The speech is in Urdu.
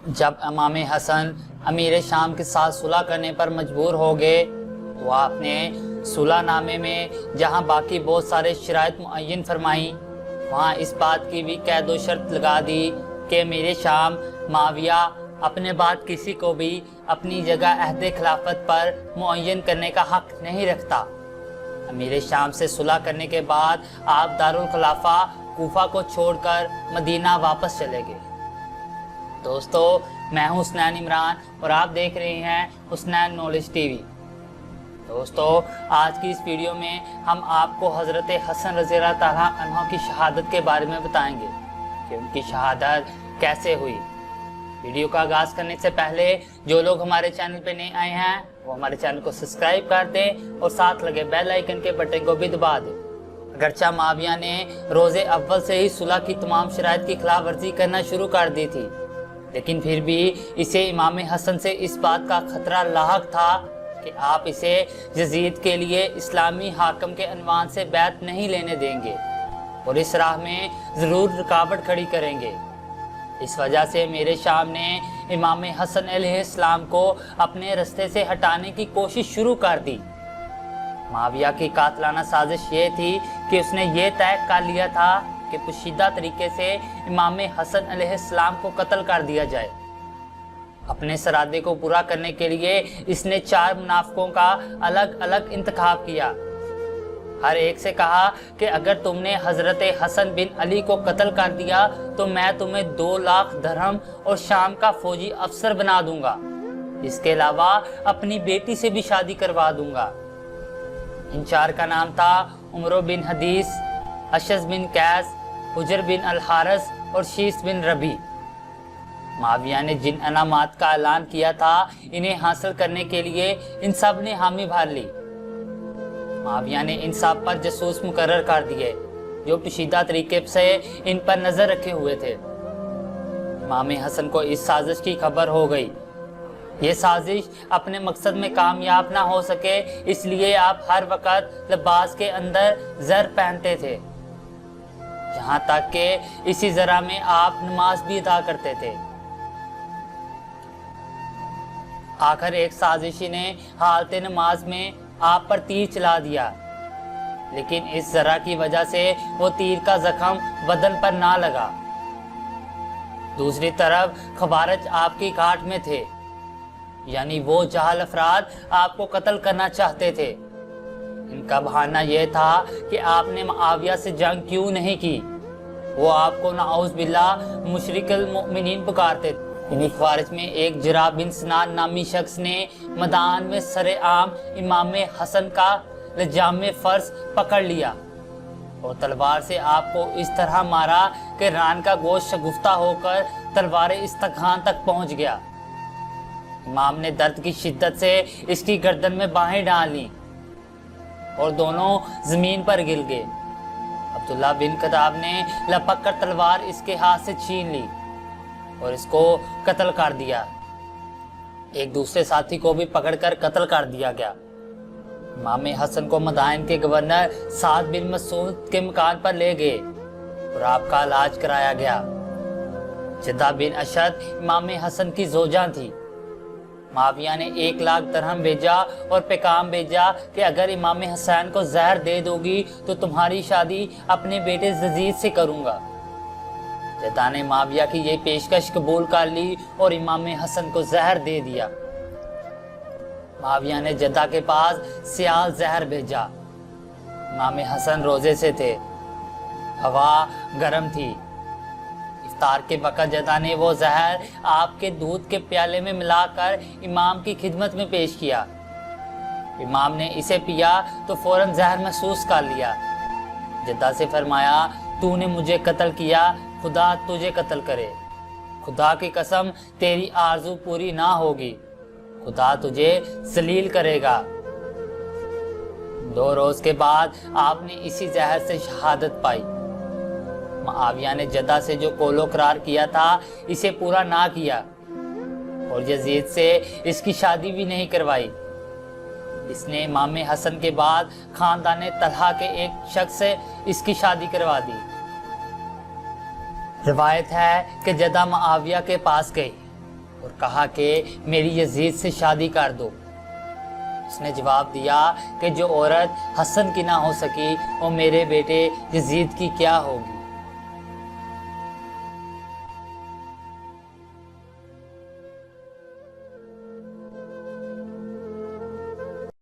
جب امام حسن امیر شام کے ساتھ صلح کرنے پر مجبور ہو گئے تو آپ نے صلح نامے میں جہاں باقی بہت سارے شرائط معین فرمائیں، وہاں اس بات کی بھی قید و شرط لگا دی کہ امیر شام معاویہ اپنے بعد کسی کو بھی اپنی جگہ عہد خلافت پر معین کرنے کا حق نہیں رکھتا۔ امیر شام سے صلح کرنے کے بعد آپ دارالخلافہ کوفہ کو چھوڑ کر مدینہ واپس چلے گئے۔ دوستو، میں ہوں حسنین عمران اور آپ دیکھ رہے ہیں حسنین نالج ٹی وی۔ دوستو، آج کی اس ویڈیو میں ہم آپ کو حضرت حسن رضی اللہ تعالیٰ عنہ کی شہادت کے بارے میں بتائیں گے کہ ان کی شہادت کیسے ہوئی۔ ویڈیو کا آغاز کرنے سے پہلے جو لوگ ہمارے چینل پہ نئے آئے ہیں وہ ہمارے چینل کو سبسکرائب کر دیں اور ساتھ لگے بیل آئیکن کے بٹن کو بھی دبا دیں۔ اگرچہ معاویہ نے روز اول سے ہی صلح کی تمام شرائط کی خلاف ورزی کرنا شروع کر دی تھی، لیکن پھر بھی اسے امام حسن سے اس بات کا خطرہ لاحق تھا کہ آپ اسے یزید کے لیے اسلامی حاکم کے عنوان سے بیعت نہیں لینے دیں گے اور اس راہ میں ضرور رکاوٹ کھڑی کریں گے۔ اس وجہ سے میرے شام نے امام حسن علیہ السلام کو اپنے رستے سے ہٹانے کی کوشش شروع کر دی۔ معاویہ کی قاتلانہ سازش یہ تھی کہ اس نے یہ طے کر لیا تھا کہ پوشیدہ طریقے سے امام حسن علیہ السلام کو قتل کر دیا جائے۔ اپنے ارادے کو پورا کرنے کے لیے اس نے 4 منافقوں کا الگ الگ انتخاب کیا۔ ہر ایک سے کہا کہ اگر تم نے حضرت حسن بن علی کو قتل کر دیا تو میں تمہیں 2 لاکھ درہم اور شام کا فوجی افسر بنا دوں گا، اس کے علاوہ اپنی بیٹی سے بھی شادی کروا دوں گا۔ ان 4 کا نام تھا عمرو بن حدیث، اشعث بن قیس، حجر بن الحارث اور شیس بن ربی۔ معاویہ نے جن انعامات کا اعلان کیا تھا انہیں حاصل کرنے کے لیے ان سب نے حامی بھر لی۔ معاویہ نے ان سب پر جاسوس مقرر کر دیے جو پوشیدہ طریقے سے ان پر نظر رکھے ہوئے تھے۔ امام حسن کو اس سازش کی خبر ہو گئی۔ یہ سازش اپنے مقصد میں کامیاب نہ ہو سکے اس لیے آپ ہر وقت لباس کے اندر زر پہنتے تھے، یہاں تک کہ اسی زرہ میں آپ نماز بھی ادا کرتے تھے۔ آخر ایک سازشی نے حالت نماز میں آپ پر تیر چلا دیا، لیکن اس زرہ کی وجہ سے وہ تیر کا زخم بدن پر نہ لگا۔ دوسری طرف خوارج آپ کی گھاٹ میں تھے، یعنی وہ جاہل افراد آپ کو قتل کرنا چاہتے تھے۔ ان کا بہانہ یہ تھا کہ آپ نے معاویہ سے جنگ کیوں نہیں کی، وہ آپ کو نعوذ باللہ مشرک المؤمنین پکارتے تھے۔ انہی خوارج میں ایک جراب بن سنان نامی شخص نے میدان میں سر عام امام حسن کا لجام فرض پکڑ لیا اور تلوار سے آپ کو اس طرح مارا کہ ران کا گوشت شگفتہ ہو کر تلوار استخوان تک پہنچ گیا۔ امام نے درد کی شدت سے اس کی گردن میں باہیں ڈال لیں اور دونوں زمین پر گر گئے۔ عبداللہ بن خطاب نے لپک کر تلوار اس کے ہاتھ سے چھین لی اور اس کو قتل کر دیا۔ ایک دوسرے ساتھی کو بھی پکڑ کر قتل کر دیا گیا۔ امام حسن کو مدائن کے گورنر سعد بن مسعود کے مکان پر لے گئے اور آپ کا علاج کرایا گیا۔ جدہ بن اشد امام حسن کی زوجہ تھی۔ معاویہ نے 1 لاکھ درہم بھیجا اور پیغام بھیجا کہ اگر امام حسین کو زہر دے دو گی تو تمہاری شادی اپنے بیٹے یزید سے کروں گا۔ جدہ نے معاویہ کی یہ پیشکش قبول کر لی اور امام حسن کو زہر دے دیا۔ معاویہ نے جدہ کے پاس سیال زہر بھیجا۔ امام حسن روزے سے تھے، ہوا گرم تھی۔ افطار کے وقت جدہ نے وہ زہر آپ کے دودھ کے پیالے میں ملا کر امام کی خدمت میں پیش کیا۔ امام نے اسے پیا تو فوراً زہر محسوس کر لیا۔ جدہ سے فرمایا، تو نے مجھے قتل کیا، خدا تجھے قتل کرے۔ خدا کی قسم تیری آرزو پوری نہ ہوگی، خدا تجھے ذلیل کرے گا۔ 2 روز کے بعد آپ نے اسی زہر سے شہادت پائی۔ معاویہ نے جدہ سے جو قول و قرار کیا تھا اسے پورا نہ کیا اور یزید سے اس کی شادی بھی نہیں کروائی۔ اس نے امام حسن کے بعد خاندان طلحہ کے ایک شخص سے اس کی شادی کروا دی۔ روایت ہے کہ جدہ معاویہ کے پاس گئی اور کہا کہ میری یزید سے شادی کر دو۔ اس نے جواب دیا کہ جو عورت حسن کی نہ ہو سکی وہ میرے بیٹے یزید کی کیا ہوگی۔